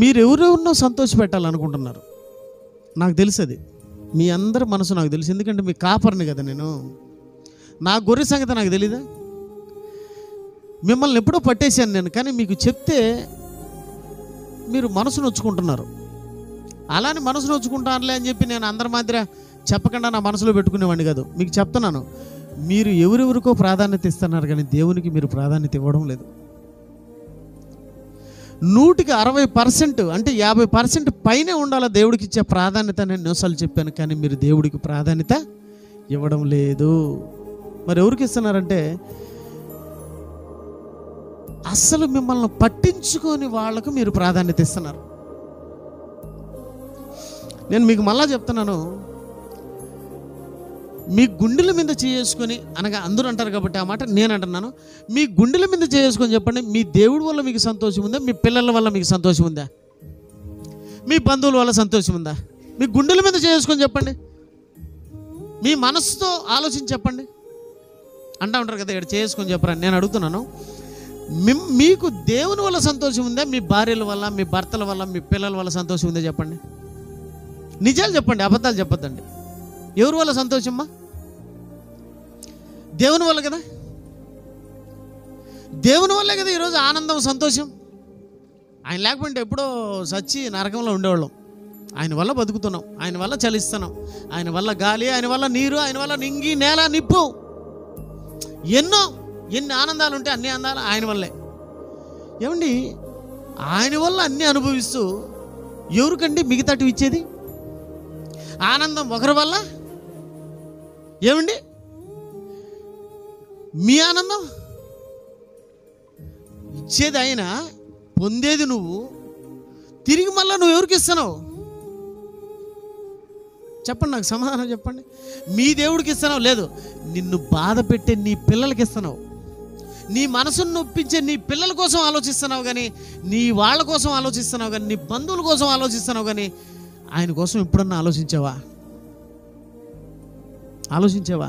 మీరు ఎవరెవరినో సంతోష పెట్టాలనుకుంటున్నారు. నాకు తెలుసు అది, మీ అందరి మనసు నాకు తెలుసు. ఎందుకంటే మీ కాపర్ని కదా నేను. నా గొర్రె సంగతి నాకు తెలీదా? మిమ్మల్ని ఎప్పుడో పట్టేశాను నేను, కానీ మీకు చెప్తే మీరు మనసు నొచ్చుకుంటున్నారు. అలానే మనసు నొచ్చుకుంటానులే అని చెప్పి నేను అందరి మాదిరి చెప్పకుండా నా మనసులో పెట్టుకునేవాడిని కాదు. మీకు చెప్తున్నాను, మీరు ఎవరెవరికో ప్రాధాన్యత ఇస్తున్నారు, కానీ దేవునికి మీరు ప్రాధాన్యత ఇవ్వడం లేదు. 100కి 60% అంటే 50% పైనే ఉండాలి దేవుడికి ఇచ్చే ప్రాధాన్యత. నేను ఎన్నోసార్లు చెప్పాను, కానీ మీరు దేవుడికి ప్రాధాన్యత ఇవ్వడం లేదు. మరి ఎవరికి ఇస్తున్నారంటే అస్సలు మిమ్మల్ని పట్టించుకొని వాళ్ళకు మీరు ప్రాధాన్యత ఇస్తున్నారు. నేను మీకు మళ్ళా చెప్తున్నాను, మీ గుండెల మీద చేసుకొని అనగా అందరూ అంటారు కాబట్టి ఆ మాట నేను అంటున్నాను. మీ గుండెల మీద చేసుకొని చెప్పండి, మీ దేవుడి వల్ల మీకు సంతోషం ఉందా? మీ పిల్లల వల్ల మీకు సంతోషం ఉందా? మీ బంధువుల వల్ల సంతోషం ఉందా? మీ గుండెల మీద చేసుకొని చెప్పండి, మీ మనసుతో ఆలోచించి చెప్పండి. అంటూ ఉంటారు కదా, ఇక్కడ చేసుకొని చెప్పరా. నేను అడుగుతున్నాను, మీకు దేవుని వల్ల సంతోషం ఉందా? మీ భార్యల వల్ల, మీ భర్తల వల్ల, మీ పిల్లల వల్ల సంతోషం ఉందా? చెప్పండి. నిజాలు చెప్పండి, అబద్ధాలు చెప్పొద్దండి. ఎవరి వల్ల సంతోషమ్మా? దేవుని వల్ల కదా. దేవుని వల్లే కదా ఈరోజు ఆనందం, సంతోషం. ఆయన లేకపోతే ఎప్పుడో సచ్చి నరకంలో ఉండేవాళ్ళం. ఆయన వల్ల బతుకుతున్నాం, ఆయన వల్ల చలిస్తున్నాం, ఆయన వల్ల గాలి, ఆయన వల్ల నీరు, ఆయన వల్ల నింగి, నేల, నిప్పు, ఎన్ని ఆనందాలు ఉంటే అన్ని ఆనందాలు ఆయన వల్లే. ఏమండి, ఆయన వల్ల అన్నీ అనుభవిస్తూ ఎవరికండి మిగతాటి ఇచ్చేది? ఆనందం ఒకరి వల్ల. ఏమండి, మీ ఆనందం ఇచ్చేది ఆయన, పొందేది నువ్వు, తిరిగి మళ్ళీ నువ్వు ఎవరికి ఇస్తున్నావు? చెప్పండి, నాకు సమాధానం చెప్పండి. మీ దేవుడికి ఇస్తున్నావు? లేదు, నిన్ను బాధ పెట్టే నీ పిల్లలకి ఇస్తున్నావు. నీ మనసును నొప్పించే నీ పిల్లల కోసం ఆలోచిస్తున్నావు, కానీ నీ వాళ్ళ కోసం ఆలోచిస్తున్నావు, కానీ నీ బంధువుల కోసం ఆలోచిస్తున్నావు, కానీ ఆయన కోసం ఎప్పుడన్నా ఆలోచించావా? ఆలోచించావా?